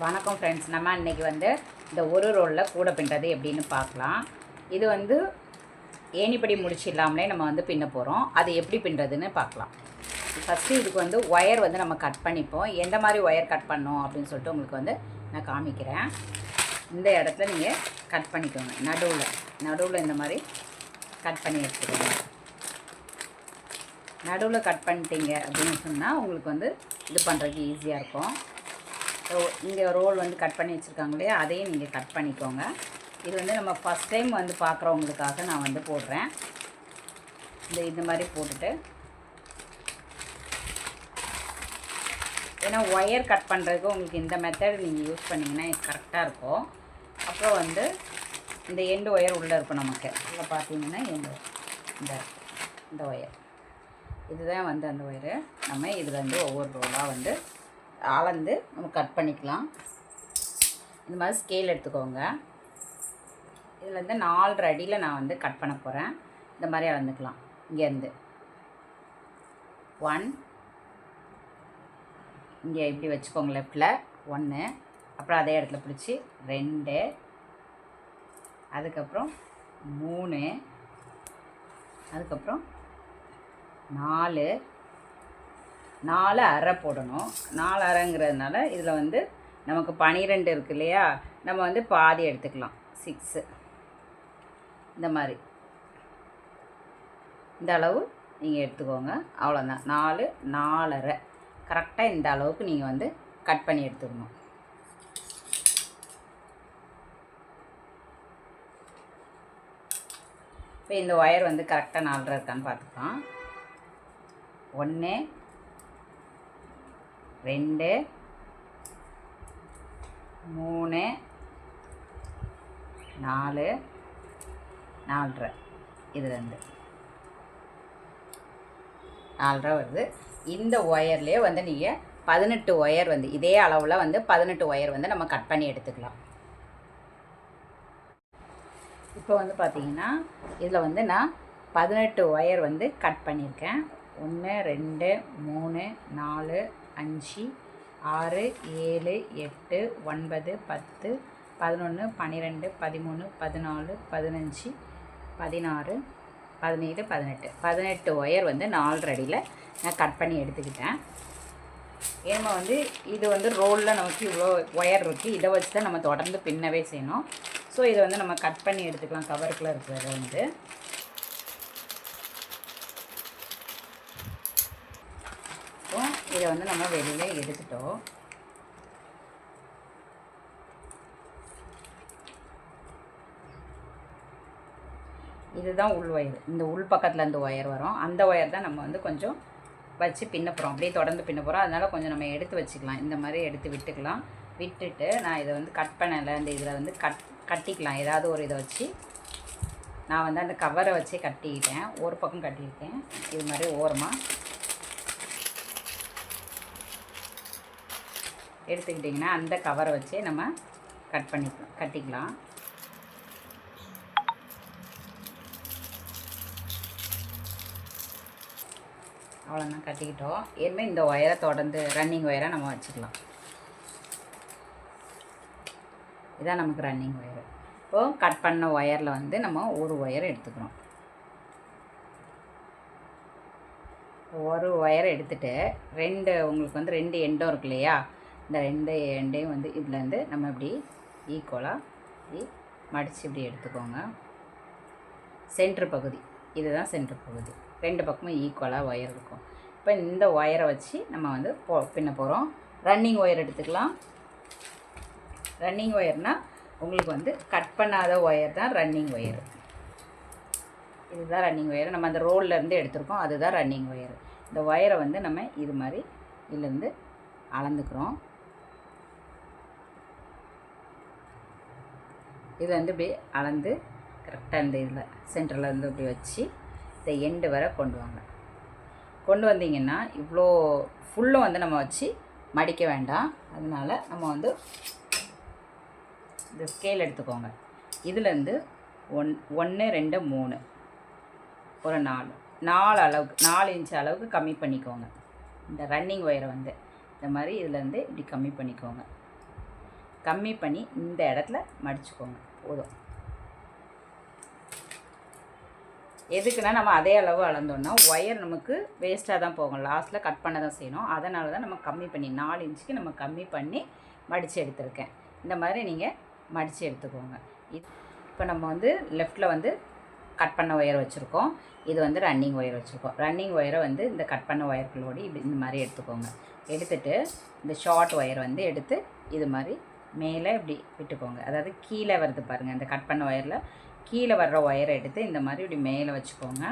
வணக்கம் ஃப்ரெண்ட்ஸ். நம்ம இன்றைக்கி இந்த ஒரு ரோலில் கூட பின்னுறது எப்படின்னு பார்க்கலாம். இது ஏணிப்படி முடிச்சு இல்லாமலே நம்ம பின்ன போகிறோம். அது எப்படி பின்னுறதுன்னு பார்க்கலாம். ஃபஸ்ட்டு இதுக்கு ஒயர் நம்ம கட் பண்ணிப்போம். எந்த மாதிரி ஒயர் கட் பண்ணோம் அப்படின்னு சொல்லிட்டு உங்களுக்கு நான் காமிக்கிறேன். இந்த இடத்துல நீங்கள் கட் பண்ணிக்கோங்க. நடுவில் இந்த மாதிரி கட் பண்ணி எடுத்துக்கோங்க. நடுவில் கட் பண்ணிட்டீங்க அப்படின்னு சொன்னால் உங்களுக்கு இது பண்ணுறதுக்கு ஈஸியாக இருக்கும். இங்கே ரோல் கட் பண்ணி வச்சுருக்காங்க இல்லையா, அதையும் நீங்கள் கட் பண்ணிக்கோங்க. இது நம்ம ஃபஸ்ட் டைம் பார்க்குறவங்களுக்காக நான் போடுறேன். இந்த மாதிரி போட்டுட்டு, ஏன்னா ஒயர் கட் பண்ணுறதுக்கு உங்களுக்கு இந்த மெத்தட் நீங்கள் யூஸ் பண்ணிங்கன்னா கரெக்டாக இருக்கும். அப்புறம் இந்த எண்டு ஒயர் உள்ளே இருக்கும். நமக்கு இதில் பார்த்தீங்கன்னா இந்த ஒயர் இதுதான் அந்த ஒயரு. நம்ம இதில் ஒவ்வொரு ரோலாக அளந்து நம்ம கட் பண்ணிக்கலாம். இந்த மாதிரி ஸ்கேல் எடுத்துக்கோங்க. இதில் 4 அடியில் நான் கட் பண்ண போகிறேன். இந்த மாதிரி அளந்துக்கலாம். இங்கேருந்து 1, இங்கே இப்படி வச்சுக்கோங்க. லெஃப்டில் 1, அப்புறம் அதே இடத்துல பிடிச்சி 2, அதுக்கப்புறம் 3, அதுக்கப்புறம் 4 அரை போடணும். 4 அரைங்கிறதுனால இதில் நமக்கு 12 இருக்கு இல்லையா, நம்ம பாதி எடுத்துக்கலாம். 6 இந்த மாதிரி இந்த அளவு நீங்கள் எடுத்துக்கோங்க. அவ்வளோதான். 4 அரை கரெக்டாக இந்த அளவுக்கு நீங்கள் கட் பண்ணி எடுத்துக்கணும். இப்போ இந்த ஒயர் கரெக்டாக 4 இருக்கான்னு பார்த்துக்கலாம். 1, 2, 3, 4, 4 இதுலேருந்து 4 வருது. இந்த ஒயர்லேயே நீங்கள் 18 ஒயர் இதே அளவில் 18 ஒயர் நம்ம கட் பண்ணி எடுத்துக்கலாம். இப்போ பார்த்தீங்கன்னா இதில் நான் 18 ஒயர் கட் பண்ணியிருக்கேன். 1, 2, 3, 4, 5, 6, 7, 8, 9, 10, 11, 12, 13, 14, 15, 16, 17, 18 ஒயர் 4 அடியில் நான் கட் பண்ணி எடுத்துக்கிட்டேன். ஏன்னா இது ரோலில் நமக்கு இவ்வளோ ஒயர் இருக்குது. இதை வச்சு தான் நம்ம தொடர்ந்து பின்னவே செய்யணும். ஸோ இதை நம்ம கட் பண்ணி எடுத்துக்கலாம். கவருக்குள்ளே இருக்கிறத இதை நம்ம வெளியில் எடுத்துட்டோம். இதுதான் உள் ஒயர். இந்த உள் பக்கத்தில் இந்த ஒயர் வரும். அந்த ஒயர் தான் நம்ம கொஞ்சம் வச்சு பின்ன போகிறோம். அப்படியே தொடர்ந்து பின்ன போகிறோம். அதனால் கொஞ்சம் நம்ம எடுத்து வச்சுக்கலாம். இந்த மாதிரி எடுத்து விட்டுக்கலாம். விட்டுட்டு நான் இதை கட் பண்ணலை. இந்த இதில் கட்டிக்கலாம். ஏதாவது ஒரு இதை வச்சு நான் அந்த கவரை வச்சே கட்டிக்கிட்டேன். ஒரு பக்கம் கட்டியிருக்கேன். இது மாதிரி ஓரமாக எடுத்துக்கிட்டிங்கன்னா அந்த கவரை வச்சே நம்ம கட்டிக்கலாம். அவ்வளோதான், கட்டிக்கிட்டோம். இனிமேல் இந்த ஒயரை தொடர்ந்து ரன்னிங் ஒயரை நம்ம வச்சுக்கலாம். இதான் நமக்கு ரன்னிங் ஒயரு. இப்போது கட் பண்ண ஒயரில் நம்ம ஒரு ஒயர் எடுத்துக்கிறோம். ஒரு ஒயரை எடுத்துகிட்டு உங்களுக்கு 2 எண்டும் இருக்கு இல்லையா, இந்த 2 எண்டையும் இதுலேருந்து நம்ம இப்படி ஈக்குவலாக இப்படி மடித்து இப்படி எடுத்துக்கோங்க. சென்ட்ரு பகுதி இதுதான் சென்ட்ரு பகுதி. 2 பக்கமும் ஈக்குவலாக ஒயர் இருக்கும். இப்போ இந்த ஒயரை வச்சு நம்ம பின்ன போகிறோம். ரன்னிங் ஒயர் எடுத்துக்கலாம். ரன்னிங் ஒயர்னால் உங்களுக்கு கட் பண்ணாத ஒயர் தான் ரன்னிங் ஒயர். இதுதான் ரன்னிங் ஒயர். நம்ம அந்த ரோல்லேருந்து எடுத்துருக்கோம். அதுதான் ரன்னிங் ஒயர். இந்த ஒயரை நம்ம இது மாதிரி இதுலேருந்து அளந்துக்கிறோம். இது இப்படி அளந்து கரெக்டாக இந்த இதில் சென்டரில் இப்படி வச்சு இந்த எண்டு வரை கொண்டு வந்தீங்கன்னா இவ்வளோ ஃபுல்லும் நம்ம வச்சு மடிக்க வேண்டாம். அதனால் நம்ம இந்த ஸ்கேல் எடுத்துக்கோங்க. இதுலேருந்து 1, 2, 3 ஒரு 4 அளவுக்கு 4 இன்ச் அளவுக்கு கம்மி பண்ணிக்கோங்க. இந்த ரன்னிங் ஒயரை இந்த மாதிரி இதுலேருந்து இப்படி கம்மி பண்ணிக்கோங்க. கம்மி பண்ணி இந்த இடத்துல மடிச்சுக்கோங்க. போதும். எதுக்குன்னா நம்ம அதே அளவு அளந்தோன்னா ஒயர் நமக்கு வேஸ்ட்டாக தான் போகும், லாஸ்ட்டில் கட் பண்ண தான் செய்யணும். அதனால தான் நம்ம கம்மி பண்ணி 4 இன்ச்சுக்கு நம்ம கம்மி பண்ணி மடித்து எடுத்துருக்கேன். இந்த மாதிரி நீங்கள் மடித்து எடுத்துக்கோங்க. இப்போ நம்ம வந்து லெஃப்ட்டில் வந்து கட் பண்ண ஒயர் வச்சுருக்கோம், இது வந்து ரன்னிங் ஒயர் வச்சுருக்கோம். ரன்னிங் ஒயரை வந்து இந்த கட் பண்ண ஒயர்களோடு இப்படி இந்த மாதிரி எடுத்துக்கோங்க. எடுத்துகிட்டு இந்த ஷார்ட் ஒயர் வந்து எடுத்து இது மாதிரி மேலே இப்படி விட்டுக்கோங்க. அதாவது கீழே வருது பாருங்கள், இந்த கட் பண்ண ஒயரில் கீழே வர்ற ஒயரை எடுத்து இந்த மாதிரி இப்படி மேலே வச்சுக்கோங்க.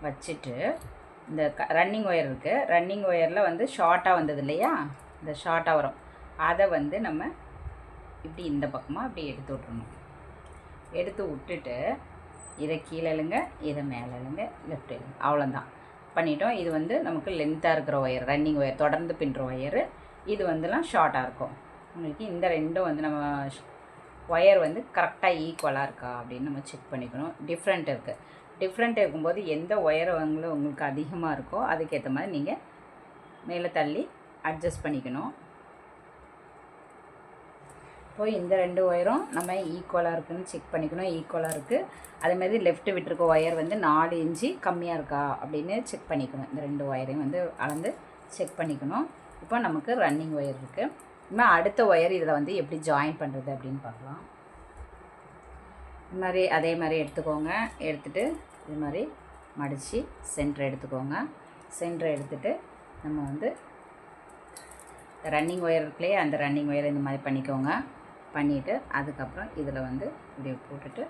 வச்சுட்டு இந்த ரன்னிங் ஒயர் இருக்குது, ரன்னிங் ஒயரில் வந்து ஷார்ட்டாக வந்தது இல்லையா, இந்த ஷார்ட்டாக வரும், அதை வந்து நம்ம இப்படி இந்த பக்கமாக இப்படி எடுத்து விட்றணும். எடுத்து விட்டுட்டு இதை கீழே இழுங்க, இதை மேலே இழுங்க, லெஃப்ட் இழுங்க. அவ்வளோதான் பண்ணிட்டோம். இது வந்து நமக்கு லென்த்தாக இருக்கிற ஒயர், ரன்னிங் ஒயர், தொடர்ந்து பின்னுற ஒயரு. இது வந்துலாம் ஷார்ட்டாக இருக்கும். உங்களுக்கு இந்த ரெண்டும் வந்து நம்ம ஒயர் வந்து கரெக்டாக ஈக்குவலாக இருக்கா அப்படின்னு நம்ம செக் பண்ணிக்கணும். டிஃப்ரெண்ட் இருக்குது, டிஃப்ரெண்ட் இருக்கும்போது எந்த ஒயர் உங்களுக்கு அதிகமாக இருக்கோ அதுக்கேற்ற மாதிரி நீங்கள் மேலே தள்ளி அட்ஜஸ்ட் பண்ணிக்கணும். இப்போ இந்த 2 ஒயரும் நம்ம ஈக்குவலாக இருக்குதுன்னு செக் பண்ணிக்கணும். ஈக்குவலாக இருக்குது. அதேமாதிரி லெஃப்ட்டு விட்டுருக்க ஒயர் வந்து 4 இன்ச்சு கம்மியாக இருக்கா அப்படின்னு செக் பண்ணிக்கணும். இந்த 2 ஒயரையும் வந்து அளந்து செக் பண்ணிக்கணும். இப்போ நமக்கு ரன்னிங் ஒயர் இருக்குது. இனிமேல் அடுத்த ஒயர் இதில் வந்து எப்படி ஜாயின் பண்ணுறது அப்படின்னு பார்க்கலாம். இது மாதிரி அதே மாதிரி எடுத்துக்கோங்க. எடுத்துகிட்டு இது மாதிரி மடித்து சென்டர் எடுத்துக்கோங்க. சென்டர் எடுத்துகிட்டு நம்ம வந்து ரன்னிங் ஒயர் இருக்குல்லையே, அந்த ரன்னிங் ஒயரை இந்த மாதிரி பண்ணிக்கோங்க. பண்ணிவிட்டு அதுக்கப்புறம் இதில் வந்து இப்படி போட்டுட்டு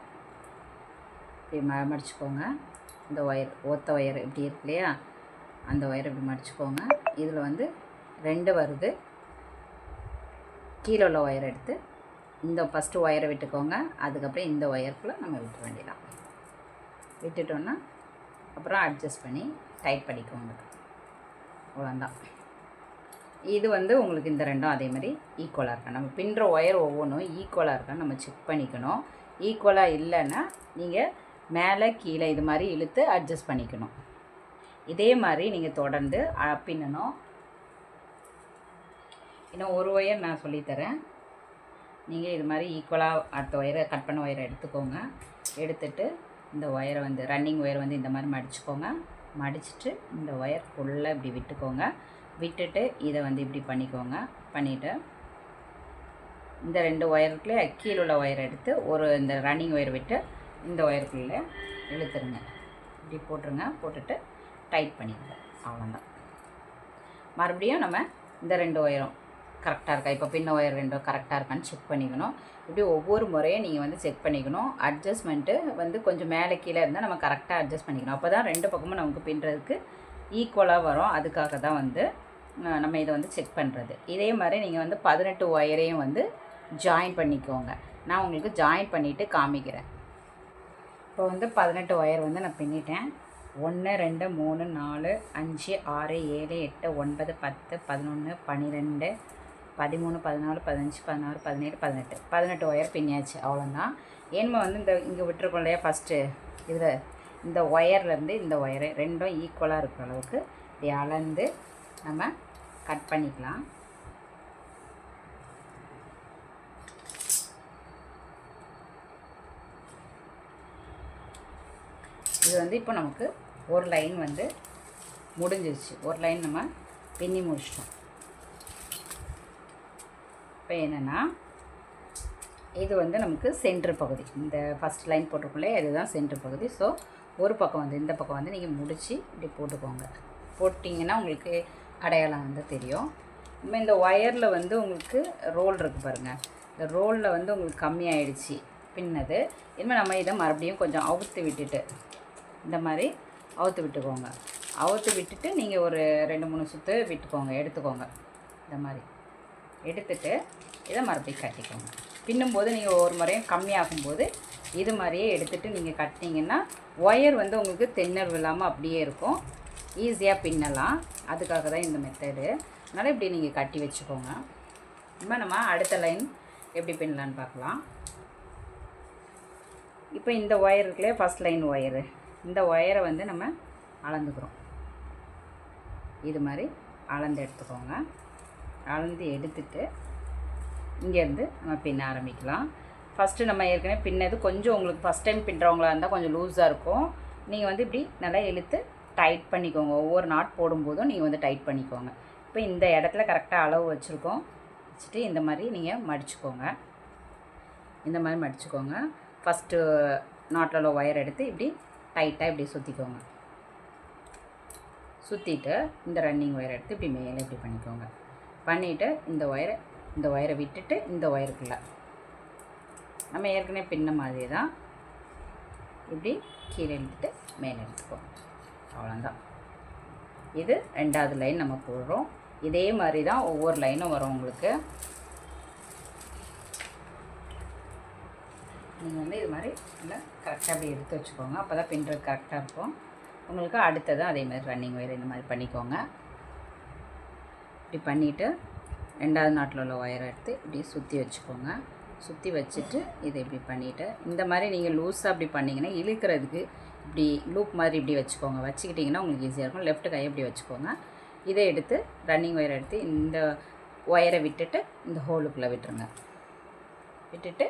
இப்படி மடிச்சுக்கோங்க. இந்த ஒயர் ஒத்த ஒயர் இப்படி இருக்கு இல்லையா, அந்த ஒயரை இப்படி மடிச்சுக்கோங்க. இதில் வந்து 2 வருது. கீழே உள்ள ஒயரை எடுத்து இந்த ஃபஸ்ட்டு ஒயரை விட்டுக்கோங்க. அதுக்கப்புறம் இந்த ஒயருக்குள்ளே நம்ம விட்டுற வேண்டியதான். விட்டுட்டோன்னா அப்புறம் அட்ஜஸ்ட் பண்ணி டைட் பண்ணிக்கோங்க. அவ்வளோதான். இது வந்து உங்களுக்கு இந்த 2ம் அதே மாதிரி ஈக்குவலாக இருக்கா, நம்ம பின்னுற ஒயர் ஒவ்வொன்றும் ஈக்குவலாக இருக்கான்னு நம்ம செக் பண்ணிக்கணும். ஈக்குவலாக இல்லைன்னா நீங்கள் மேலே கீழே இது மாதிரி இழுத்து அட்ஜஸ்ட் பண்ணிக்கணும். இதே மாதிரி நீங்கள் தொடர்ந்து பின்னணும். இன்னும் ஒரு ஒயர் நான் சொல்லித்தரேன். நீங்கள் இது மாதிரி ஈக்குவலாக அடுத்த ஒயரை கட் பண்ண ஒயரை எடுத்துக்கோங்க. எடுத்துகிட்டு இந்த ஒயரை வந்து ரன்னிங் ஒயர் வந்து இந்த மாதிரி மடிச்சுக்கோங்க. மடிச்சுட்டு இந்த ஒயர் ஃபுல்லாக இப்படி விட்டுக்கோங்க. விட்டுட்டு இதை வந்து இப்படி பண்ணிக்கோங்க. பண்ணிவிட்டு இந்த 2 ஒயருக்குள்ளே கீழே உள்ள ஒயரை எடுத்து இந்த ரன்னிங் ஒயர் விட்டு இந்த ஒயருக்குள்ளே இழுத்துருங்க. இப்படி போட்டுருங்க. போட்டுட்டு டைட் பண்ணிடுங்க. அவ்வளோதான். மறுபடியும் நம்ம இந்த 2 ஒயரும் கரெக்டாக இருக்கா, இப்போ பின்ன ஒயர் 2 கரெக்டாக இருக்கான்னு செக் பண்ணிக்கணும். இப்படி ஒவ்வொரு முறையும் நீங்கள் வந்து செக் பண்ணிக்கணும். அட்ஜஸ்ட்மெண்ட்டு வந்து கொஞ்சம் மேலே கீழே இருந்தால் நம்ம கரெக்டாக அட்ஜஸ்ட் பண்ணிக்கணும். அப்போ தான் 2 பக்கமும் நமக்கு பின்னுறதுக்கு ஈக்குவலாக வரும். அதுக்காக தான் வந்து நம்ம இதை வந்து செக் பண்ணுறது. இதே மாதிரி நீங்கள் வந்து 18 ஒயரையும் வந்து ஜாயின் பண்ணிக்கோங்க. நான் உங்களுக்கு ஜாயின் பண்ணிவிட்டு காமிக்கிறேன். இப்போ வந்து 18 ஒயர் வந்து நான் பின்னிட்டேன். 1 2 3 4 5 6 7 8 9 10 11 12 13 14 15 16 17 18 18 ஒயர் பின்னியாச்சு. அவ்வளோதான். ஏன்மா வந்து இந்த இங்கே விட்டுருக்கோம் இல்லையா, ஃபஸ்ட்டு இதில் இந்த ஒயர்லேருந்து இந்த ஒயரு 2ம் ஈக்குவலாக இருக்கிற அளவுக்கு இப்படி அளந்து நம்ம கட் பண்ணிக்கலாம். இது வந்து இப்போ நமக்கு ஒரு லைன் வந்து முடிஞ்சிருச்சு. ஒரு லைன் நம்ம பின்னி முடிச்சிட்டோம். இப்போ என்னென்னா இது வந்து நமக்கு சென்ட்ரு பகுதி. இந்த ஃபஸ்ட் லைன் போட்டிருக்கோம்லே இதுதான் சென்ட்ரு பகுதி. ஸோ ஒரு பக்கம் வந்து இந்த பக்கம் வந்து நீங்கள் முடித்து இப்படி போட்டுக்கோங்க. போட்டிங்கன்னா உங்களுக்கு அடையாளம் வந்து தெரியும். இனிமேல் இந்த ஒயரில் வந்து உங்களுக்கு ரோல் இருக்குது பாருங்கள், இந்த ரோலில் வந்து உங்களுக்கு கம்மியாயிடுச்சு பின்னது. இனிமேல் நம்ம இதை மறுபடியும் கொஞ்சம் அவுத்து விட்டுட்டு இந்த மாதிரி அவுத்து விட்டுக்கோங்க. அவுத்து விட்டுட்டு நீங்கள் ஒரு 2-3 சுற்று விட்டுக்கோங்க, எடுத்துக்கோங்க. இந்த மாதிரி எடுத்துட்டு இதை மறுபடியும் கட்டிக்கோங்க. பின்னும்போது நீங்கள் ஒவ்வொரு முறையும் கம்மியாகும்போது இது மாதிரியே எடுத்துகிட்டு நீங்கள் கட்டினீங்கன்னா ஒயர் வந்து உங்களுக்கு தென்னர் விழாமல் அப்படியே இருக்கும். ஈஸியாக பின்னலாம். அதுக்காக தான் இந்த மெத்தடு. அதனால் இப்படி நீங்கள் கட்டி வச்சுக்கோங்க. இப்போ நம்ம அடுத்த லைன் எப்படி பின்னலான்னு பார்க்கலாம். இப்போ இந்த ஒயர் இருக்குல்லையே, ஃபஸ்ட் லைன் ஒயரு, இந்த ஒயரை வந்து நம்ம அளந்துக்கிறோம். இது மாதிரி அளந்து எடுத்துக்கோங்க. அளந்து எடுத்துட்டு இங்கேருந்து நம்ம பின்ன ஆரம்பிக்கலாம். ஃபஸ்ட்டு நம்ம ஏற்கனவே பின்னது கொஞ்சம் உங்களுக்கு ஃபஸ்ட் டைம் பின்னுறவங்களா இருந்தால் கொஞ்சம் லூஸாக இருக்கும். நீங்கள் வந்து இப்படி நல்லா இழுத்து டைட் பண்ணிக்கோங்க. ஒவ்வொரு நாட் போடும்போதும் நீங்கள் வந்து டைட் பண்ணிக்கோங்க. இப்போ இந்த இடத்துல கரெக்டாக அளவு வச்சுருக்கோம். வச்சுட்டு இந்த மாதிரி நீங்கள் மடிச்சுக்கோங்க. இந்த மாதிரி மடிச்சுக்கோங்க. ஃபஸ்ட்டு நாட்டில் உள்ள ஒயர் எடுத்து இப்படி டைட்டாக இப்படி சுற்றிக்கோங்க. சுற்றிட்டு இந்த ரன்னிங் ஒயர் எடுத்து இப்படி மேலே இப்படி பண்ணிக்கோங்க. பண்ணிவிட்டு இந்த ஒயரை விட்டுட்டு இந்த ஒயருக்குள்ளே நம்ம ஏற்கனவே பின்ன மாதிரி தான் இப்படி கீழே இழுத்துட்டு மேலே எடுத்துக்கோங்க. அவ்வளோதான். இது 2வது லைன் நம்ம போடுறோம். இதே மாதிரி தான் ஒவ்வொரு லைனும் வரும் உங்களுக்கு. நீங்கள் வந்து இது மாதிரி நல்லா கரெக்டாக அப்படி எடுத்து வச்சுக்கோங்க. அப்போ தான் பின்னுறது கரெக்டாக இருக்கும். உங்களுக்கு அடுத்தது அதே மாதிரி ரன்னிங் ஒயர் இந்த மாதிரி பண்ணிக்கோங்க. இப்படி பண்ணிவிட்டு 2வது நாட்டில் உள்ள ஒயரை எடுத்து இப்படி சுற்றி வச்சுக்கோங்க. சுற்றி வச்சுட்டு இதை இப்படி பண்ணிவிட்டு இந்த மாதிரி நீங்கள் லூஸாக அப்படி பண்ணிங்கன்னா இழுக்கிறதுக்கு இப்படி லூப் மாதிரி இப்படி வச்சுக்கோங்க. வச்சுக்கிட்டிங்கன்னா உங்களுக்கு ஈஸியாக இருக்கும். லெஃப்ட் கையை இப்படி வச்சுக்கோங்க. இதை எடுத்து ரன்னிங் ஒயரை எடுத்து இந்த ஒயரை விட்டுட்டு இந்த ஹோலுக்குள்ளே விட்டுருங்க. விட்டுட்டு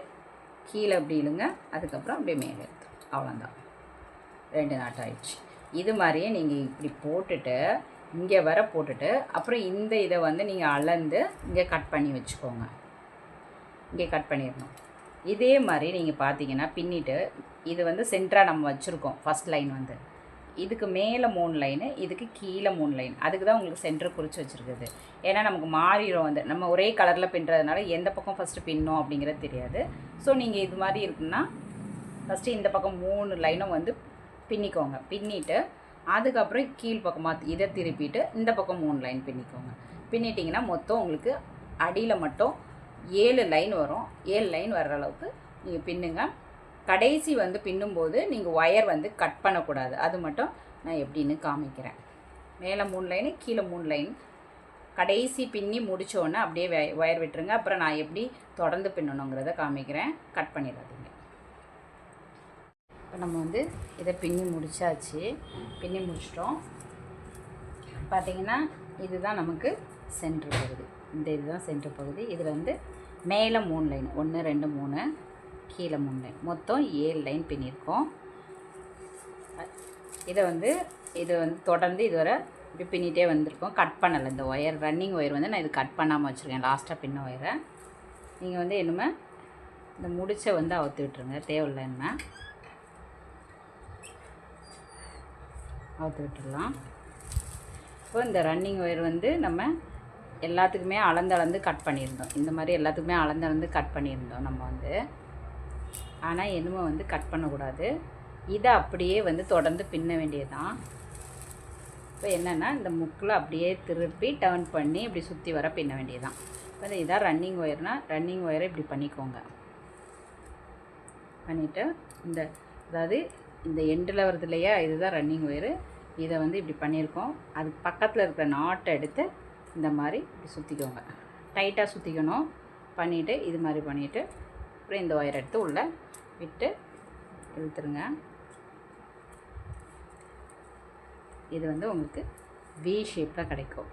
கீழே அப்படி இழுங்க. அதுக்கப்புறம் அப்படியே மேலே எடுத்து அவ்வளோதான். 2 நாட் ஆயிடுச்சு. இது மாதிரியே நீங்கள் இப்படி போட்டுட்டு இங்கே வர போட்டுட்டு அப்புறம் இந்த இதை வந்து நீங்கள் அளந்து இங்கே கட் பண்ணி வச்சுக்கோங்க. இங்கே கட் பண்ணிடணும். இதே மாதிரி நீங்கள் பார்த்தீங்கன்னா பின்னிட்டு இது வந்து சென்டராக நம்ம வச்சுருக்கோம். ஃபஸ்ட் லைன் வந்து இதுக்கு மேலே 3 லைனு, இதுக்கு கீழே 3 லைன். அதுக்கு தான் உங்களுக்கு சென்டர் குறித்து வச்சுருக்குது. ஏன்னா நமக்கு மாறிடும் வந்து நம்ம ஒரே கலரில் பின்னுறதுனால எந்த பக்கம் ஃபஸ்ட்டு பின்னோம் அப்படிங்கிறது தெரியாது. ஸோ நீங்கள் இது மாதிரி இருக்குன்னா ஃபஸ்ட்டு இந்த பக்கம் 3 லைனும் வந்து பின்னிக்கோங்க. பின்னிட்டு அதுக்கப்புறம் கீழ் பக்கமாக இதை திருப்பிட்டு இந்த பக்கம் 3 லைன் பின்னிக்கோங்க. பின்னிட்டிங்கன்னா மொத்தம் உங்களுக்கு அடியில் மட்டும் 7 லைன் வரும். 7 லைன் வர்ற அளவுக்கு நீங்கள் பின்னுங்க. கடைசி வந்து பின்னும்போது நீங்கள் ஒயர் வந்து கட் பண்ணக்கூடாது. அது மட்டும் நான் எப்படின்னு காமிக்கிறேன். மேலே 3 லைனு, கீழே 3 லைன். கடைசி பின்னி முடித்தோடனே அப்படியே ஒயர் விட்டுருங்க. அப்புறம் நான் எப்படி தொடர்ந்து பின்னணுங்கிறத காமிக்கிறேன். கட் பண்ணிடாதீங்க. இப்போ நம்ம வந்து இதை பின்னி முடித்தாச்சு. பின்னி முடிச்சிட்டோம். பார்த்திங்கன்னா இதுதான் நமக்கு சென்ட்ரு பகுதி. இந்த இதுதான் சென்ட்ரு பகுதி. இதில் வந்து மேலே 3 லைன், 1 2 3, கீழே 3 லைன், மொத்தம் 7 லைன் பின்னியிருக்கோம். இது வந்து தொடர்ந்து இதுவரை இப்படி பின்னிகிட்டே வந்திருக்கோம். கட் பண்ணலை. இந்த ஒயர் ரன்னிங் ஒயர் வந்து நான் இது கட் பண்ணாமல் வச்சுருக்கேன். லாஸ்ட்டாக பின்ன ஒயரை நீங்கள் வந்து என்னமே இந்த முடிச்சை வந்து அவுத்து விட்டுருங்க. தேவையில்லைன்னா அவுத்து விட்டுடலாம். இப்போ இந்த ரன்னிங் ஒயர் வந்து நம்ம எல்லாத்துக்குமே அளந்து கட் பண்ணியிருந்தோம். இந்த மாதிரி எல்லாத்துக்குமே அளந்து கட் பண்ணியிருந்தோம் நம்ம வந்து. ஆனால் என்னமோ வந்து கட் பண்ணக்கூடாது. இதை அப்படியே வந்து தொடர்ந்து பின்ன வேண்டியது தான். இப்போ என்னென்னா இந்த முக்கில் அப்படியே திருப்பி டர்ன் பண்ணி இப்படி சுற்றி வர பின்ன வேண்டியது தான். இப்போ இதான் ரன்னிங் ஒயர்னால் ரன்னிங் ஒயரை இப்படி பண்ணிக்கோங்க. பண்ணிவிட்டு அதாவது இந்த எண்டில் வருது இல்லையா, இதுதான் ரன்னிங் ஒயரு. இதை வந்து இப்படி பண்ணியிருக்கோம். அதுக்கு பக்கத்தில் இருக்கிற நாட்டை எடுத்து இந்த மாதிரி இப்படி சுற்றிக்கோங்க. டைட்டாக சுற்றிக்கணும். பண்ணிவிட்டு இது மாதிரி பண்ணிவிட்டு அப்புறம் இந்த ஒயர் எடுத்து உள்ளே விட்டு இழுத்துருங்க. இது வந்து உங்களுக்கு வி ஷேப்பில் கிடைக்கும்.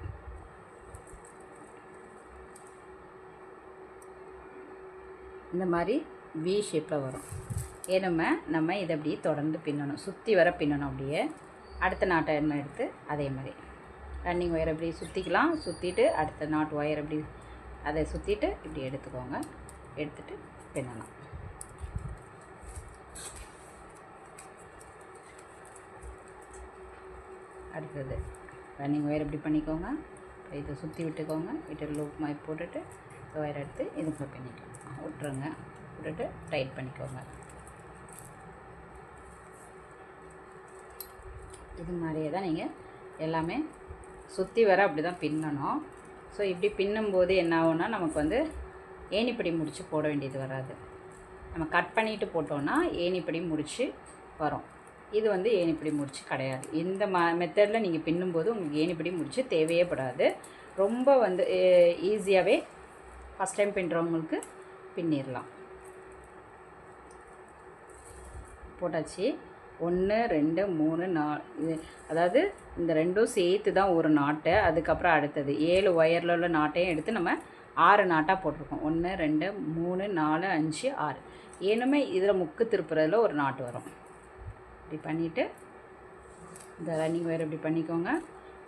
இந்த மாதிரி வி ஷேப்பில் வரும். ஏன்னா நம்ம இதை அப்படியே தொடர்ந்து பின்னணும். சுற்றி வர பின்னணும். அப்படியே அடுத்த நாட்டை என்ன எடுத்து அதே மாதிரி ரன்னிங் ஒயர் அப்படி சுற்றிக்கலாம். சுற்றிட்டு அடுத்த நாட் ஒயர் அப்படி அதை சுற்றிட்டு இப்படி எடுத்துக்கோங்க. எடுத்துகிட்டு பின்னலாம். அடுத்தது ரன்னிங் ஒயர் இப்படி பண்ணிக்கோங்க. இதை சுற்றி விட்டுக்கோங்க. விட்டு லூப் மாதிரி போட்டுட்டு ஒயர் எடுத்து இதுக்குள்ளே பின்னிக்கலாம். விட்டுருங்க. விட்டுட்டு டைட் பண்ணிக்கோங்க. இது மாதிரியே தான் நீங்கள் எல்லாமே சுற்றி வர அப்படி தான் பின்னணும். ஸோ இப்படி பின்னும்போது என்ன ஆகும்னா நமக்கு வந்து ஏணிப்படி முடித்து போட வேண்டியது வராது. நம்ம கட் பண்ணிவிட்டு போட்டோன்னா ஏணிப்படி முடித்து வரும். இது வந்து ஏணிப்படி முடிச்சு கிடையாது. இந்த மெத்தடில் நீங்கள் பின்னும்போது உங்களுக்கு ஏணிப்படி முடிச்சு தேவையே படாது. ரொம்ப வந்து ஈஸியாகவே ஃபஸ்ட் டைம் பின்னுறவங்களுக்கு பின்னிடலாம். போட்டாச்சு. 1 2 3 4 இது அதாவது இந்த ரெண்டும் சேர்த்து தான் ஒரு நாட்டை. அதுக்கப்புறம் அடுத்தது 7 ஒயரில் உள்ள நாட்டையும் எடுத்து நம்ம 6 நாட்டாக போட்டிருக்கோம். 1 2 3 4 5 6. ஏனுமே இதில் முக்கு திருப்புறதுல ஒரு நாட்டு வரும். இப்படி பண்ணிவிட்டு இந்த ரன்னிங் ஒயர் இப்படி பண்ணிக்கோங்க.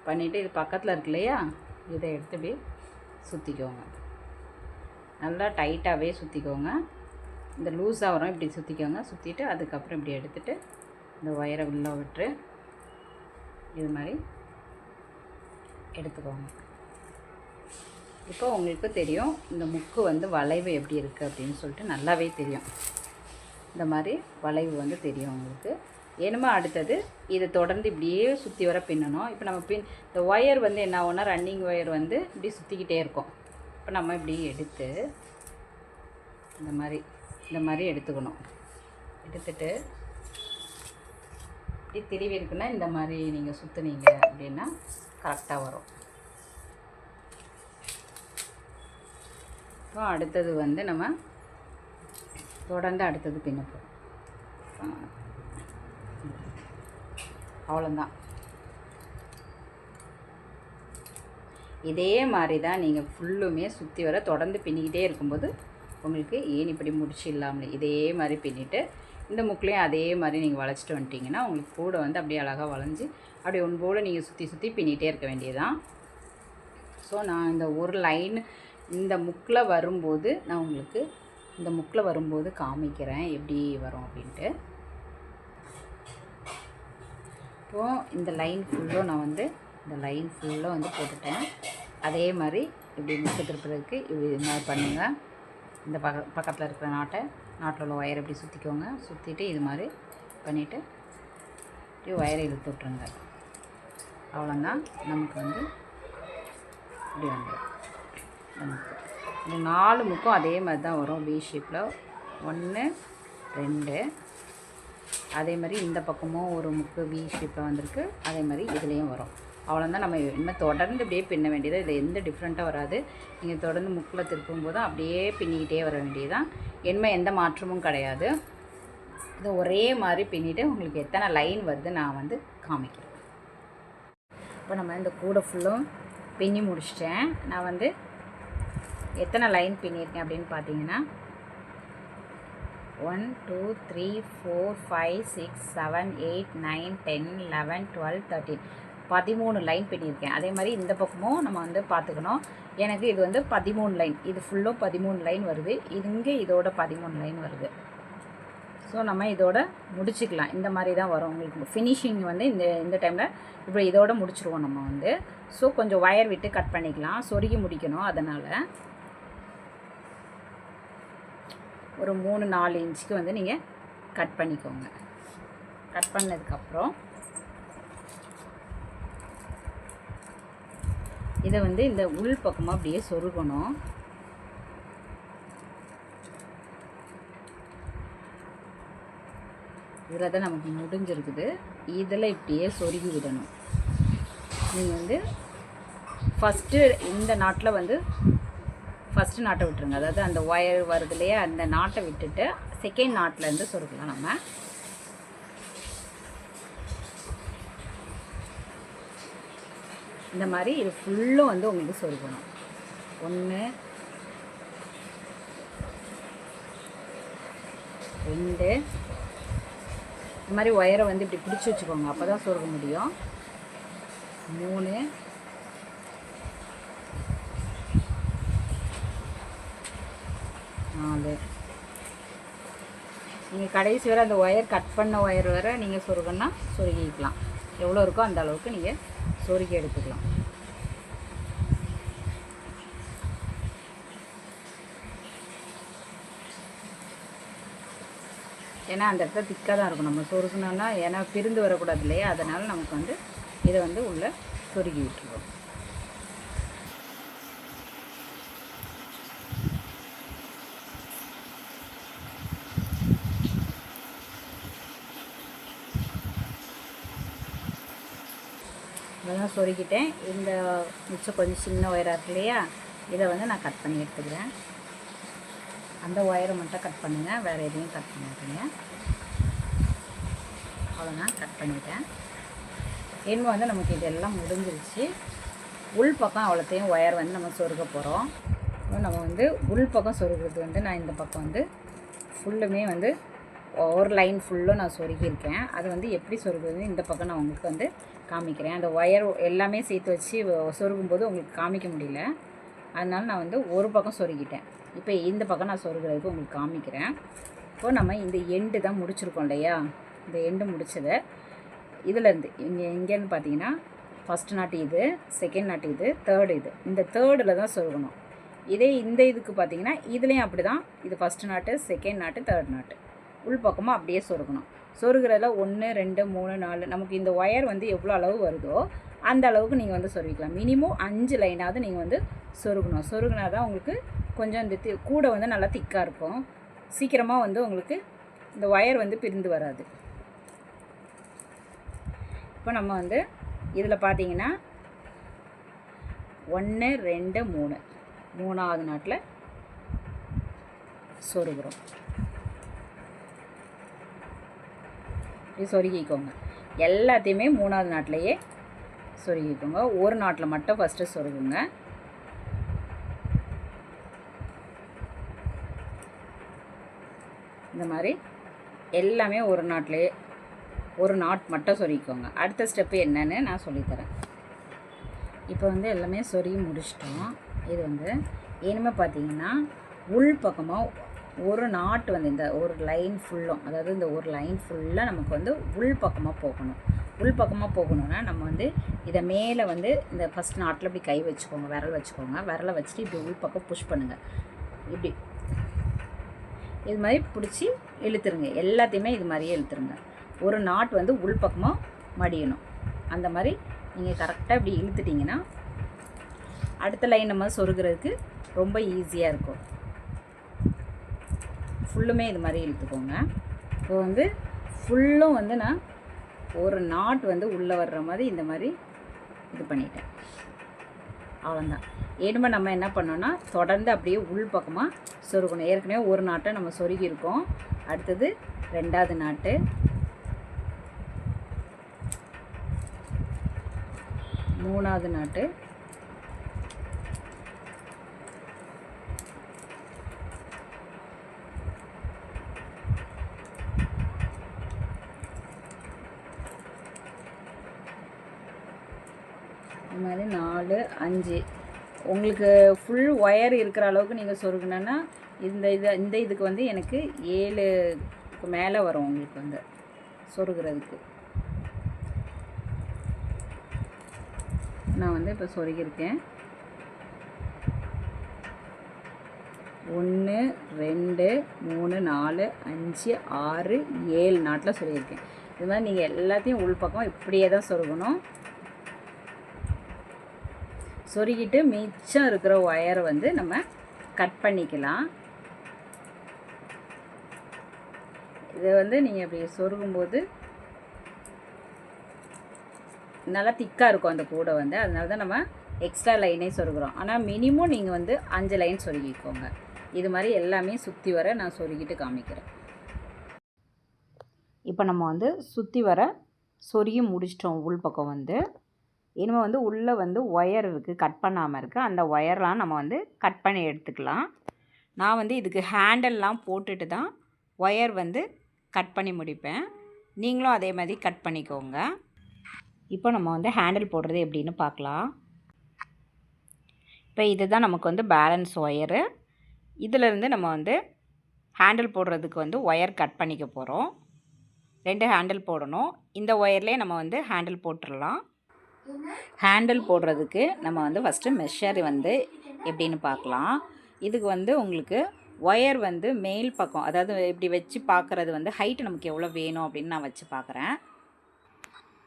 பண்ணிவிட்டு இது பக்கத்தில் இருக்கு இல்லையா, இதை எடுத்து இப்படி சுற்றிக்கோங்க. நல்லா டைட்டாகவே சுற்றிக்கோங்க. இந்த லூஸாக வரும், இப்படி சுற்றிக்கோங்க. சுற்றிட்டு அதுக்கப்புறம் இப்படி எடுத்துகிட்டு இந்த ஒயரை உள்ளே விட்டு இது மாதிரி எடுத்துக்கோங்க. இப்போ உங்களுக்கு தெரியும் இந்த முக்கு வந்து வளைவு எப்படி இருக்குது அப்படின்னு சொல்லிட்டு நல்லாவே தெரியும். இந்த மாதிரி வளைவு வந்து தெரியும் உங்களுக்கு. ஏனுமா அடுத்தது இதை தொடர்ந்து இப்படியே சுற்றி வர பின்னணும். இப்போ நம்ம இந்த ஒயர் வந்து என்ன ஆகும்னா, ரன்னிங் ஒயர் வந்து இப்படி சுற்றிக்கிட்டே இருக்கும். இப்போ நம்ம இப்படி எடுத்து இந்த மாதிரி எடுத்துக்கணும். எடுத்துட்டு இப்படி திருவி இருக்குன்னா இந்த மாதிரி நீங்கள் சுற்றுனீங்க அப்படின்னா கரெக்டாக வரும். இப்போ அடுத்தது வந்து நம்ம தொடர்ந்து அடுத்தது பின்ன போகிறோம். அவ்வளோதான். இதே மாதிரி தான் நீங்கள் ஃபுல்லுமே சுற்றி வர தொடர்ந்து பின்னிக்கிட்டே இருக்கும்போது உங்களுக்கு ஏன் இப்படி முடிச்சு இல்லாமல் இதே மாதிரி பின்னிட்டு இந்த முக்கிலையும் அதே மாதிரி நீங்கள் வளைச்சிட்டு வந்துட்டிங்கன்னா உங்களுக்கு கூட வந்து அப்படியே அழகாக வளைஞ்சி அப்படி ஒன்று போல் நீங்கள் சுற்றி பின்னிகிட்டே இருக்க வேண்டியதுதான். ஸோ நான் இந்த ஒரு லைன் இந்த முக்கில் வரும்போது நான் உங்களுக்கு இந்த முக்கில் வரும்போது காமிக்கிறேன் எப்படி வரும் அப்படின்ட்டு. இப்போது இந்த லைன் ஃபுல்லும் நான் வந்து இந்த லைன் ஃபுல்லாக வந்து போட்டுட்டேன். அதே மாதிரி இப்படி முக்கு திருப்புறதுக்கு இப்படி இது மாதிரி பண்ணுங்கள். இந்த பக்கத்தில் இருக்கிற நாட்டில் உள்ள ஒயரை இப்படி சுற்றிக்கோங்க. சுற்றிட்டு இது மாதிரி பண்ணிவிட்டு இப்படி ஒயரை இழுத்து விட்ருங்க. அவ்வளோதான். நமக்கு வந்து இப்படி வந்துடும். நமக்கு இந்த 4 முக்கும் அதே மாதிரி தான் வரும். வி ஷேப்பில் 1 2. அதே மாதிரி இந்த பக்கமும் ஒரு முக்கு வி ஷேப்பில் வந்திருக்கு. அதே மாதிரி இதுலேயும் வரும். அவ்வளோதான். நம்ம இன்னும் தொடர்ந்து அப்படியே பின்ன வேண்டியது. இதில் எந்த டிஃப்ரெண்ட்டாக வராது. நீங்கள் தொடர்ந்து முக்கில் திருப்பும் போதும் அப்படியே பின்னிக்கிட்டே வர வேண்டியதுதான். எந்த மாற்றமும் கிடையாது. இது ஒரே மாதிரி பின்னிட்டு உங்களுக்கு எத்தனை லைன் வருது நான் வந்து காமிக்கிறேன். இப்போ நம்ம இந்த கூடை ஃபுல்லும் பின்னி முடிச்சிட்டேன். நான் வந்து எத்தனை லைன் பின்னியிருக்கேன் அப்படின்னு பார்த்தீங்கன்னா 1 2 3 4 5 6 7 8 9 10 11 12 13 13 லைன் பின்னியிருக்கேன். அதே மாதிரி இந்த பக்கமும் நம்ம வந்து பார்த்துக்கணும். எனக்கு இது வந்து 13 லைன், இது ஃபுல்லும் 13 லைன் வருது. இங்கே இதோட 13 லைன் வருது. ஸோ நம்ம இதோட முடிச்சுக்கலாம். இந்த மாதிரி தான் வரும் உங்களுக்கு ஃபினிஷிங் வந்து இந்த டைமில் இப்போ இதோட முடிச்சுருவோம் நம்ம வந்து. ஸோ கொஞ்சம் ஒயர் விட்டு கட் பண்ணிக்கலாம், சொருகி முடிக்கணும். அதனால் ஒரு 3-4 இன்ச்சுக்கு வந்து நீங்கள் கட் பண்ணிக்கோங்க. கட் பண்ணதுக்கப்புறம் இதை வந்து இந்த உள் பக்கமாக அப்படியே சொருகணும். இதில் தான் நமக்கு முடிஞ்சிருக்குது. இதில் இப்படியே சொருகி விடணும். நீங்கள் வந்து ஃபஸ்ட்டு இந்த நாட்டில் வந்து ஃபஸ்ட்டு நாட்டை விட்டுருங்க. அதாவது அந்த ஒயர் வருது இல்லையா, அந்த நாட்டை விட்டுட்டு செகண்ட் நாட்டிலேருந்து சொருக்கலாம். நம்ம இந்த மாதிரி இது ஃபுல்லும் வந்து உங்களுக்கு சொருகணும். 1 2 இந்த மாதிரி ஒயரை வந்து இப்படி பிடிச்சி வச்சுக்கோங்க. அப்போ தான் சொருக முடியும். 3 4 நீங்கள் கடைசி வரை அந்த ஒயர் கட் பண்ண ஒயர் வரை நீங்கள் சொருகன்னா சொருகிக்கலாம். எவ்வளோ இருக்கோ அந்த அளவுக்கு நீங்கள் சொருகி எடுத்துக்கலாம். ஏன்னா அந்த இடத்துல திக்காக தான் இருக்கும். நம்ம சொருகணுன்னா ஏன்னா பிரிந்து வரக்கூடாது இல்லையா, அதனால் நமக்கு வந்து இதை வந்து உள்ளே சொருகி விட்டுருவோம். இதெல்லாம் சொருகிட்டேன். இந்த மிச்சம் கொஞ்சம் சின்ன ஒயராக இருக்கு இல்லையா, இதை வந்து நான் கட் பண்ணி எடுத்துக்கிறேன். அந்த ஒயரை மட்டும் கட் பண்ணுங்கள், வேறு எதையும் கட் பண்ணிட்டுங்க. அவ்வளோதான், கட் பண்ணிட்டேன். இனிமே வந்து நமக்கு இதெல்லாம் முடிஞ்சிருச்சு. உள் பக்கம் அவ்வளோத்தையும் ஒயர் வந்து நம்ம சொருக போகிறோம். நம்ம வந்து உள் பக்கம் சொருகிறது வந்து நான் இந்த பக்கம் வந்து ஃபுல்லுமே வந்து ஒரு லைன் ஃபுல்லும் நான் சொருகியிருக்கேன். அது வந்து எப்படி சொருகுறது இந்த பக்கம் நான் உங்களுக்கு வந்து காமிக்கிறேன். அந்த ஒயர் எல்லாமே சேர்த்து வச்சு சொருகும்போது உங்களுக்கு காமிக்க முடியல. அதனால் நான் வந்து ஒரு பக்கம் சொருகிட்டேன். இப்போ இந்த பக்கம் நான் சொருகிறதுக்கு உங்களுக்கு காமிக்கிறேன். இப்போது நம்ம இந்த எண்டு தான் முடிச்சிருக்கோம் இல்லையா, இந்த எண்டு முடிச்சதை இதிலேருந்து இங்கேருந்து பார்த்தீங்கன்னா ஃபஸ்ட் நாட்டு இது, செகண்ட் நாட்டு இது, தேர்டு இது, இந்த தேர்டில் தான் சொருகணும். இதே இந்த இதுக்கு பார்த்தீங்கன்னா இதுலேயும் அப்படி தான். இது ஃபஸ்ட்டு நாட்டு, செகண்ட் நாட்டு, தேர்ட் நாட்டு உள் பக்கமாக அப்படியே சொருகணும். சொருகிறதுல 1 2 3 4 நமக்கு இந்த ஒயர் வந்து எவ்வளோ அளவு வருதோ அந்த அளவுக்கு நீங்கள் வந்து சொருகிக்கலாம். மினிமம் 5 லைனாவது நீங்கள் வந்து சொருகணும். சொருகினா தான் உங்களுக்கு கொஞ்சம் இந்த கூட வந்து நல்லா திக்காக இருக்கும். சீக்கிரமாக வந்து உங்களுக்கு இந்த ஒயர் வந்து பிரிந்து வராது. இப்போ நம்ம வந்து இதில் பார்த்தீங்கன்னா 1 2 3 மூணாவது நாட்டில் சொருகிறோம். இது சொருகிக்கோங்க. எல்லாத்தையுமே மூணாவது நாட்டிலையே சொருகிக்கோங்க. ஒரு நாட்டில் மட்டும் ஃபஸ்ட்டு சொருகுங்க. இந்த மாதிரி எல்லாமே ஒரு நாட்டிலையே ஒரு நாட் மட்டும் சொருகிக்கோங்க. அடுத்த ஸ்டெப்பு என்னன்னு நான் சொல்லித்தரேன். இப்போ வந்து எல்லாமே சொருகி முடிச்சிட்டோம். இது வந்து இனிமேல் பார்த்தீங்கன்னா உள் பக்கமாக ஒரு நாட்டு வந்து இந்த ஒரு லைன் ஃபுல்லும், அதாவது இந்த ஒரு லைன் ஃபுல்லாக நமக்கு வந்து உள் பக்கமாக போகணும். உள் பக்கமாக போகணுன்னா நம்ம வந்து இதை மேலே வந்து இந்த ஃபஸ்ட் நாட்டில் இப்படி கை வச்சுக்கோங்க, விரல் வச்சுக்கோங்க. விரலை வச்சுட்டு இப்படி உள் பக்கம் புஷ் பண்ணுங்கள். இப்படி இது மாதிரி பிடிச்சி இழுத்துருங்க. எல்லாத்தையுமே இது மாதிரியே இழுத்துருங்க. ஒரு நாட் வந்து உள் பக்கமாக மடியணும். அந்த மாதிரி நீங்கள் கரெக்டாக இப்படி இழுத்துட்டிங்கன்னா அடுத்த லைன் நம்ம சொருகிறதுக்கு ரொம்ப ஈஸியாக இருக்கும். ஃபுல்லுமே இது மாதிரி இழுத்துக்கோங்க. இப்போ வந்து ஃபுல்லும் வந்து நான் ஒரு நாட் வந்து உள்ளே வர்ற மாதிரி இந்த மாதிரி இது பண்ணிட்டேன். அவ்வளோதான். ஏனுமே நம்ம என்ன பண்ணோன்னா தொடர்ந்து அப்படியே உள் பக்கமாக சொருகணும். ஏற்கனவே ஒரு நாட்டை நம்ம சொருகியிருக்கோம். அடுத்தது ரெண்டாவது நாட்டு, மூணாவது நாட்டு, இது மாதிரி 4 5. உங்களுக்கு ஃபுல் ஒயர் இருக்கிற அளவுக்கு நீங்கள் சொருகுனா இந்த இதுக்கு வந்து எனக்கு 7க்கு மேலே வரும் உங்களுக்கு வந்து சொருகிறதுக்கு. நான் வந்து இப்போ சொருகியிருக்கேன். 1 2 3 4 5 6 7 நாட்டில் சொருகியிருக்கேன். இது மாதிரி நீங்கள் எல்லாத்தையும் உள் பக்கம் இப்படியே தான் சொருகணும். சொருகிட்டு மிச்சம் இருக்கிற ஒயரை வந்து நம்ம கட் பண்ணிக்கலாம். இதை வந்து நீங்கள் இப்படி சொருகும்போது நல்லா திக்காக இருக்கும் அந்த கூடை வந்து. அதனால தான் நம்ம எக்ஸ்ட்ரா லைனே சொருகிறோம். ஆனால் மினிமம் நீங்கள் வந்து 5 லைன் சொருகிக்கோங்க. இது மாதிரி எல்லாமே சுற்றி வர நான் சொருகிட்டு காமிக்கிறேன். இப்போ நம்ம வந்து சுற்றி வர சொருகி முடிச்சிட்டோம். உள் பக்கம் வந்து இனிமேல் வந்து உள்ளே வந்து ஒயர் இருக்குது, கட் பண்ணாமல் இருக்குது. அந்த ஒயர்லாம் நம்ம வந்து கட் பண்ணி எடுத்துக்கலாம். நான் வந்து இதுக்கு ஹேண்டல்லாம் போட்டுட்டு தான் ஒயர் வந்து கட் பண்ணி முடிப்பேன். நீங்களும் அதே மாதிரி கட் பண்ணிக்கோங்க. இப்போ நம்ம வந்து ஹேண்டில் போடுறது எப்படின்னு பார்க்கலாம். இப்போ இதுதான் நமக்கு வந்து பேலன்ஸ் ஒயரு. இதிலேருந்து நம்ம வந்து ஹேண்டில் போடுறதுக்கு வந்து ஒயர் கட் பண்ணிக்க போகிறோம். 2 ஹேண்டில் போடணும். இந்த ஒயர்லேயே நம்ம வந்து ஹேண்டில் போட்டுடலாம். ஹேண்டில் போடுறதுக்கு நம்ம வந்து ஃபஸ்ட்டு மெஷர் வந்து எப்படின்னு பார்க்கலாம். இதுக்கு வந்து உங்களுக்கு ஒயர் வந்து மேல் பக்கம், அதாவது இப்படி வச்சு பார்க்குறது வந்து ஹைட்டு நமக்கு எவ்வளோ வேணும் அப்படின்னு நான் வச்சு பார்க்குறேன்.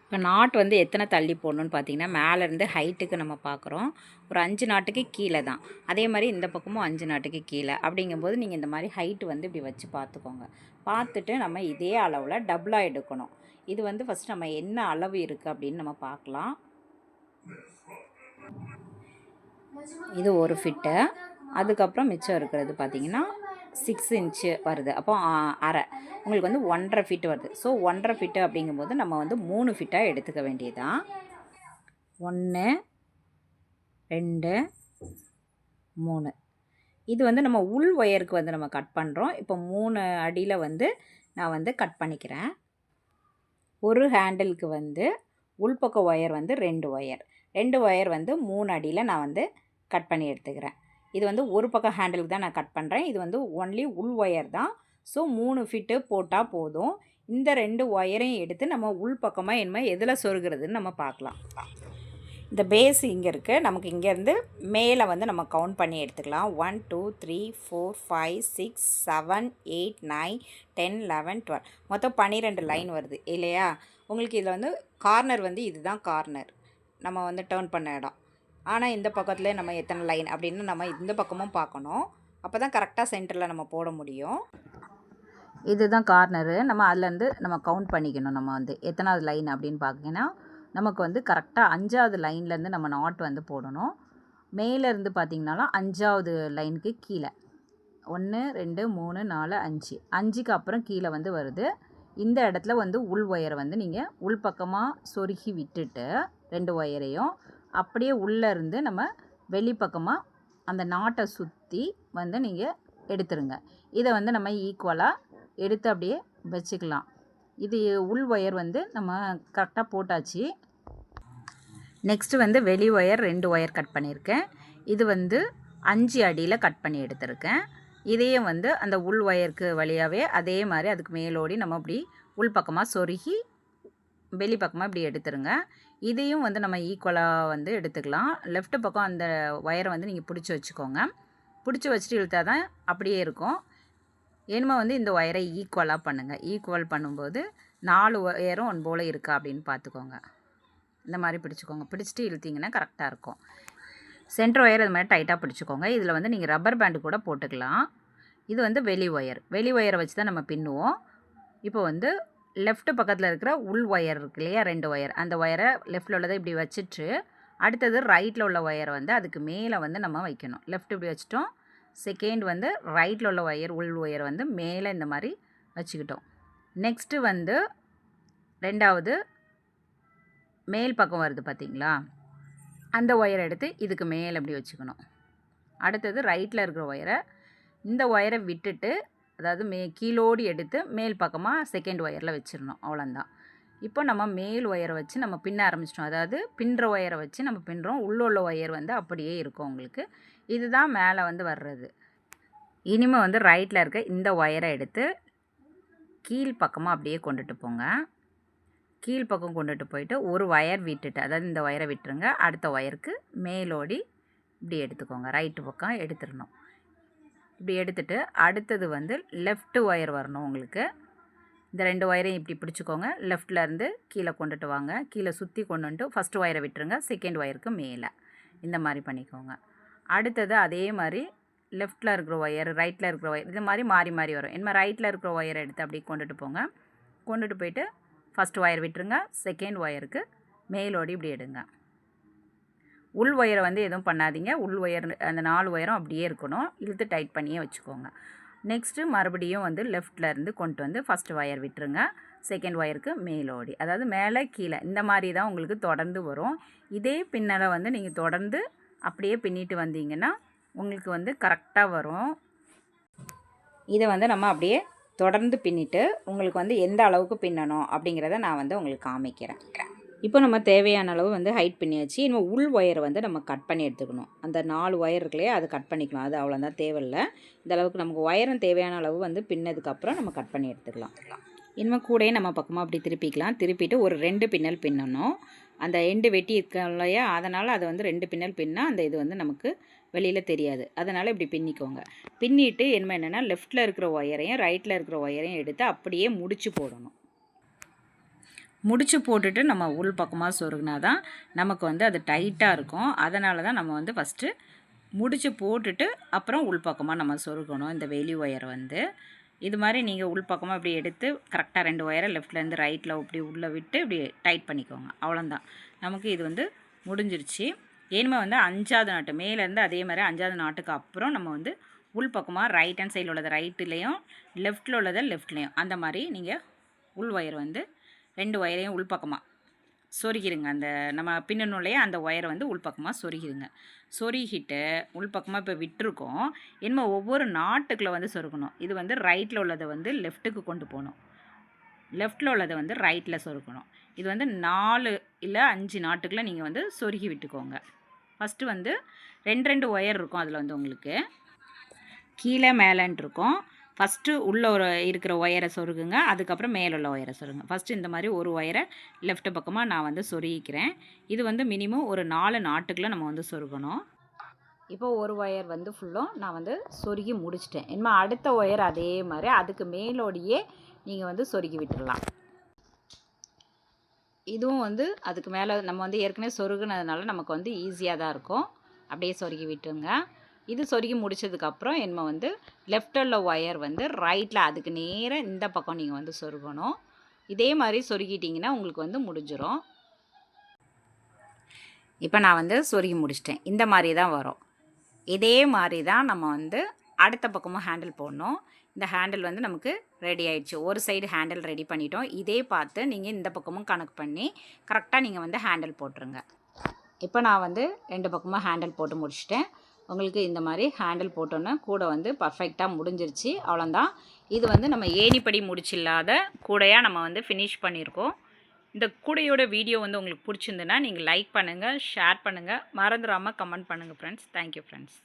இப்போ நாட் வந்து எத்தனை தள்ளி போடணுன்னு பார்த்தீங்கன்னா, மேலேருந்து ஹைட்டுக்கு நம்ம பார்க்குறோம். ஒரு 5 நாட்டுக்கு கீழே தான். அதே மாதிரி இந்த பக்கமும் 5 நாட்டுக்கு கீழே. அப்படிங்கும்போது நீங்கள் இந்த மாதிரி ஹைட்டு வந்து இப்படி வச்சு பார்த்துக்கோங்க. பார்த்துட்டு நம்ம இதே அளவில் டபுளாக எடுக்கணும். இது வந்து ஃபஸ்ட் நம்ம என்ன அளவு இருக்குது அப்படின்னு நம்ம பார்க்கலாம். இது ஒரு ஃபிட்டு. அதுக்கப்புறம் மிச்சம் இருக்கிறது பார்த்திங்கன்னா 6 இன்ச்சு வருது. அப்போ அரை உங்களுக்கு வந்து 1.5 ஃபீட்டு வருது. ஸோ 1.5 ஃபீட்டு அப்படிங்கும்போது நம்ம வந்து 3 ஃபிட்டாக எடுத்துக்க வேண்டியதான். 1 2 3 இது வந்து நம்ம உள் ஒயருக்கு வந்து நம்ம கட் பண்ணுறோம். இப்போ 3 அடியில் வந்து நான் வந்து கட் பண்ணிக்கிறேன். ஒரு ஹேண்டிலுக்கு வந்து உள்பக்க ஒயர் வந்து 2 ஒயர் வந்து 3 அடியில் நான் வந்து கட் பண்ணி எடுத்துக்கிறேன். இது வந்து ஒரு பக்கம் ஹேண்டிலுக்கு தான் நான் கட் பண்ணுறேன். இது வந்து ஒன்லி உள் ஒயர் தான். ஸோ 3 ஃபிட்டு போட்டால் போதும். இந்த 2 ஒயரையும் எடுத்து நம்ம உள் பக்கமாக என்ன எதில் சொருகிறதுன்னு நம்ம பார்க்கலாம். இந்த பேஸ் இங்கே இருக்குது. நமக்கு இங்கேருந்து மேலே வந்து நம்ம கவுண்ட் பண்ணி எடுத்துக்கலாம். 1 2 3 4 5 6 7 8 9 10 11 12 மொத்தம் 12 லைன் வருது இல்லையா? உங்களுக்கு இதில் வந்து கார்னர் வந்து இதுதான் கார்னர் நம்ம வந்து டர்ன் பண்ண இடம். ஆனால் இந்த பக்கத்தில் நம்ம எத்தனை லைன் அப்படின்னு நம்ம இந்த பக்கமும் பார்க்கணும். அப்போ தான் கரெக்டாக சென்டரில் நம்ம போட முடியும். இதுதான் கார்னரு. நம்ம அதுலேருந்து நம்ம கவுண்ட் பண்ணிக்கணும். நம்ம வந்து எத்தனாவது லைன் அப்படின்னு பார்த்தீங்கன்னா நமக்கு வந்து கரெக்டாக 5வது லைன்லேருந்து நம்ம நாட் வந்து போடணும். மேலேருந்து பார்த்திங்கனாலும் 5வது லைனுக்கு கீழே 1 2 3 4 5 5க்கு அப்புறம் கீழே வந்து வருது. இந்த இடத்துல வந்து உள் ஒயரை வந்து நீங்கள் உள் பக்கமாக சொருகி விட்டுட்டு 2 ஒயரையும் அப்படியே உள்ளேருந்து நம்ம வெளிப்பக்கமாக அந்த நாட்டை சுற்றி வந்து நீங்கள் எடுத்துருங்க. இதை வந்து நம்ம ஈக்குவலாக எடுத்து அப்படியே வச்சுக்கலாம். இது உள் ஒயர் வந்து நம்ம கரெக்டாக போட்டாச்சு. நெக்ஸ்ட்டு வந்து வெளி ஒயர் 2 ஒயர் கட் பண்ணியிருக்கேன். இது வந்து 5 அடியில் கட் பண்ணி எடுத்திருக்கேன். இதையும் வந்து அந்த உள் ஒயருக்கு வழியாகவே அதே மாதிரி அதுக்கு மேலோடி நம்ம இப்படி உள் பக்கமாக சொருகி வெளி பக்கமாக இப்படி எடுத்துருங்க. இதையும் வந்து நம்ம ஈக்குவலாக வந்து எடுத்துக்கலாம். லெஃப்ட் பக்கம் அந்த ஒயரை வந்து நீங்கள் பிடிச்சி வச்சுக்கோங்க. பிடிச்சி வச்சுட்டு இழுத்தா தான் அப்படியே இருக்கும். ஏனுமா வந்து இந்த ஒயரை ஈக்குவலாக பண்ணுங்கள். ஈக்குவல் பண்ணும்போது 4 ஒயரும் ஒன் போல் இருக்கா அப்படின்னு பார்த்துக்கோங்க. இந்த மாதிரி பிடிச்சிக்கோங்க. பிடிச்சிட்டு இழுத்திங்கன்னா கரெக்டாக இருக்கும். சென்டர் ஒயர் இது மாதிரி டைட்டாக பிடிச்சிக்கோங்க. இதில் வந்து நீங்கள் ரப்பர் பேண்டு கூட போட்டுக்கலாம். இது வந்து வெளி ஒயரை வச்சு தான் நம்ம பின்னுவோம். இப்போ வந்து லெஃப்ட் பக்கத்தில் இருக்கிற உள் ஒயர் இருக்கு இல்லையா, 2 ஒயர், அந்த ஒயரை லெஃப்ட்டில் உள்ளதை இப்படி வச்சுட்டு அடுத்தது ரைட்டில் உள்ள ஒயரை வந்து அதுக்கு மேலே வந்து நம்ம வைக்கணும். லெஃப்ட் இப்படி வச்சுட்டோம். செகண்ட் வந்து ரைட்டில் உள்ள ஒயர் உள் ஒயர் வந்து மேலே இந்த மாதிரி வச்சுக்கிட்டோம். நெக்ஸ்ட்டு வந்து 2வது மேல் பக்கம் வருது பார்த்திங்களா, அந்த ஒயரை எடுத்து இதுக்கு மேலே அப்படி வச்சுக்கணும். அடுத்தது ரைட்டில் இருக்கிற ஒயரை இந்த ஒயரை விட்டுட்டு அதாவது கீழோடி எடுத்து மேல் பக்கமாக செகண்ட் ஒயரில் வச்சிடணும். அவ்வளோந்தான். இப்போ நம்ம மேல் ஒயரை வச்சு நம்ம பின்ன ஆரம்பிச்சிட்டோம். அதாவது பின்னுற ஒயரை வச்சு நம்ம பின்னுறோம். உள்ள ஒயர் வந்து அப்படியே இருக்கும் உங்களுக்கு. இதுதான் மேலே வந்து வர்றது. இனிமேல் வந்து ரைட்டில் இருக்க இந்த ஒயரை எடுத்து கீழ் பக்கமாக அப்படியே கொண்டுட்டு போங்க. கீழ்ப்பக்கம் கொண்டுட்டு போயிட்டு ஒரு ஒயர் விட்டுட்டு, அதாவது இந்த ஒயரை விட்டுருங்க, அடுத்த ஒயருக்கு மேலோடி இப்படி எடுத்துக்கோங்க. ரைட்டு பக்கம் எடுத்துடணும். இப்படி எடுத்துகிட்டு அடுத்தது வந்து லெஃப்ட் ஒயர் வரணும் உங்களுக்கு. இந்த 2 ஒயரையும் இப்படி பிடிச்சிக்கோங்க. லெஃப்ட்லேருந்து கீழே கொண்டுட்டு வாங்க. கீழே சுற்றி கொண்டு வந்துட்டு ஃபஸ்ட்டு ஒயரை விட்டுருங்க, செகண்ட் ஒயருக்கு மேலே இந்த மாதிரி பண்ணிக்கோங்க. அடுத்தது அதே மாதிரி லெஃப்ட்டில் இருக்கிற ஒயர் ரைட்டில் இருக்கிற ஒயர் இது மாதிரி மாறி மாறி வரும். இனிமேல் ரைட்டில் இருக்கிற ஒயரை எடுத்து அப்படி கொண்டுட்டு போங்க. கொண்டுட்டு போயிட்டு ஃபஸ்ட்டு ஒயர் விட்டுருங்க, செகண்ட் ஒயருக்கு மேலோடி இப்படி எடுங்க. உள் ஒயரை வந்து எதுவும் பண்ணாதீங்க. உள் ஒயர் அந்த 4 ஒயரும் அப்படியே இருக்கணும். இழுத்து டைட் பண்ணியே வச்சுக்கோங்க. நெக்ஸ்ட்டு மறுபடியும் வந்து லெஃப்ட்லேருந்து கொண்டு வந்து ஃபஸ்ட்டு ஒயர் விட்டுருங்க, செகண்ட் ஒயருக்கு மேலோடி, அதாவது மேலே கீழே இந்த மாதிரி தான் உங்களுக்கு தொடர்ந்து வரும். இதே பின்னலை வந்து நீங்கள் தொடர்ந்து அப்படியே பின்னிட்டு வந்தீங்கன்னா உங்களுக்கு வந்து கரெக்டாக வரும். இதை வந்து நம்ம அப்படியே தொடர்ந்து பின்னிட்டு உங்களுக்கு வந்து எந்த அளவுக்கு பின்னணும் அப்படிங்கிறத நான் வந்து உங்களுக்கு காமிக்கிறேன். இப்போ நம்ம தேவையான அளவு வந்து ஹைட் பண்ணியாச்சு. இனிமேல் உள் ஒயரை வந்து நம்ம கட் பண்ணி எடுத்துக்கணும். அந்த 4 ஒயர் இருக்குல்லையே அது கட் பண்ணிக்கலாம். அது அவ்வளோதான், தேவையில்லை. இந்த அளவுக்கு நமக்கு ஒயரும் தேவையான அளவு வந்து பின்னதுக்கப்புறம் நம்ம கட் பண்ணி எடுத்துக்கலாம். இனிமேல் கூடயே நம்ம பக்கமாக அப்படி திருப்பிக்கலாம். திருப்பிட்டு ஒரு 2 பின்னல் பின்னணும். அந்த எண்டு வெட்டி இருக்கோம் இல்லையா, அதனால் அதை வந்து 2 பின்னல் பின்னால் அந்த இது வந்து நமக்கு வெளியில் தெரியாது. அதனால் இப்படி பின்னிக்கோங்க. பின்னிட்டு என்னென்னா லெஃப்ட்டில் இருக்கிற ஒயரையும் ரைட்டில் இருக்கிற ஒயரையும் எடுத்து அப்படியே முடிச்சு போடணும். முடிச்சு போட்டுட்டு நம்ம உள் பக்கமாக சொருகினா தான் நமக்கு வந்து அது டைட்டாக இருக்கும். அதனால தான் நம்ம வந்து ஃபஸ்ட்டு முடிச்சு போட்டுட்டு அப்புறம் உள் பக்கமாக நம்ம சொருகணும். இந்த வெளி ஒயரை வந்து இது மாதிரி நீங்கள் உள் பக்கமாக இப்படி எடுத்து கரெக்டாக 2 ஒயரை லெஃப்ட்லேருந்து ரைட்டில் இப்படி உள்ளே விட்டு இப்படி டைட் பண்ணிக்கோங்க. அவ்வளோதான், நமக்கு இது வந்து முடிஞ்சிருச்சு. ஏனுமே வந்து 5வது நாட்டு மேலேருந்து அதே மாதிரி 5வது நாட்டுக்கு அப்புறம் நம்ம வந்து உள் பக்கமாக ரைட் ஹேண்ட் சைடில் உள்ளதை ரைட்டுலேயும் லெஃப்ட்டில் உள்ளதை லெஃப்ட்லேயும் அந்த மாதிரி நீங்கள் உள் ஒயர் வந்து 2 ஒயரையும் உள் பக்கமாக சொருகிருங்க. அந்த நம்ம பின்னணும் இல்லையா, அந்த ஒயரை வந்து உள்பக்கமாக சொருகிருங்க. சொருகிட்டு உள்பக்கமாக இப்போ விட்டுருக்கோம். என்னமோ ஒவ்வொரு நாட்டுக்குள்ளே வந்து சொருகணும். இது வந்து ரைட்டில் உள்ளதை வந்து லெஃப்ட்டுக்கு கொண்டு போகணும். லெஃப்ட்டில் உள்ளதை வந்து ரைட்டில் சொருகணும். இது வந்து 4 இல்லை 5 நாட்டுக்குள்ளே நீங்கள் வந்து சொருகி விட்டுக்கோங்க. ஃபஸ்ட்டு வந்து 2 ஒயர் இருக்கும். அதில் வந்து உங்களுக்கு கீழே மேலேன்ட்டு இருக்கும். ஃபஸ்ட்டு உள்ளே இருக்கிற ஒயரை சொருகுங்க. அதுக்கப்புறம் மேலே உள்ள ஒயரை சொருங்க. ஃபஸ்ட்டு இந்த மாதிரி ஒரு ஒயரை லெஃப்ட் பக்கமாக நான் வந்து சொருகிக்கிறேன். இது வந்து மினிமம் ஒரு 4 நாட்டுக்குள்ளே நம்ம வந்து சொருகணும். இப்போ ஒரு ஒயர் வந்து ஃபுல்லும் நான் வந்து சொருகி முடிச்சிட்டேன். இனிமேல் அடுத்த ஒயர் அதே மாதிரி அதுக்கு மேலோடையே நீங்கள் வந்து சொருகி விட்டுடலாம். இதுவும் வந்து அதுக்கு மேலே நம்ம வந்து ஏற்கனவே சொருகுனதுனால நமக்கு வந்து ஈஸியாக தான் இருக்கும். அப்படியே சொருகி விட்டுருங்க. இது சொருகி முடித்ததுக்கப்புறம் நம்ம வந்து லெஃப்ட்டில் உள்ள ஒயர் வந்து ரைட்டில் அதுக்கு நேராக இந்த பக்கம் நீங்கள் வந்து சொருகணும். இதே மாதிரி சொருகிட்டிங்கன்னா உங்களுக்கு வந்து முடிஞ்சிடும். இப்போ நான் வந்து சொருகி முடிச்சிட்டேன். இந்த மாதிரி தான் வரும். இதே மாதிரி தான் நம்ம வந்து அடுத்த பக்கமும் ஹேண்டில் போடணும். இந்த ஹேண்டில் வந்து நமக்கு ரெடி ஆயிடுச்சு. ஒரு சைடு ஹேண்டில் ரெடி பண்ணிட்டோம். இதே பார்த்து நீங்கள் இந்த பக்கமும் கணக்கு பண்ணி கரெக்டாக நீங்கள் வந்து ஹேண்டில் போட்டுருங்க. இப்போ நான் வந்து 2 பக்கமும் ஹேண்டில் போட்டு முடிச்சிட்டேன். உங்களுக்கு இந்த மாதிரி ஹேண்டில் போட்டோன்னே கூட வந்து பர்ஃபெக்டாக முடிஞ்சிருச்சு. அவ்வளோதான். இது வந்து நம்ம ஏணிப்படி முடிச்சில்லாத கூடையாக நம்ம வந்து ஃபினிஷ் பண்ணியிருக்கோம். இந்த கூடையோட வீடியோ வந்து உங்களுக்கு பிடிச்சிருந்துன்னா நீங்கள் லைக் பண்ணுங்கள், ஷேர் பண்ணுங்கள், மறந்துடாமல் கமெண்ட் பண்ணுங்கள் ஃப்ரெண்ட்ஸ். Thank you friends.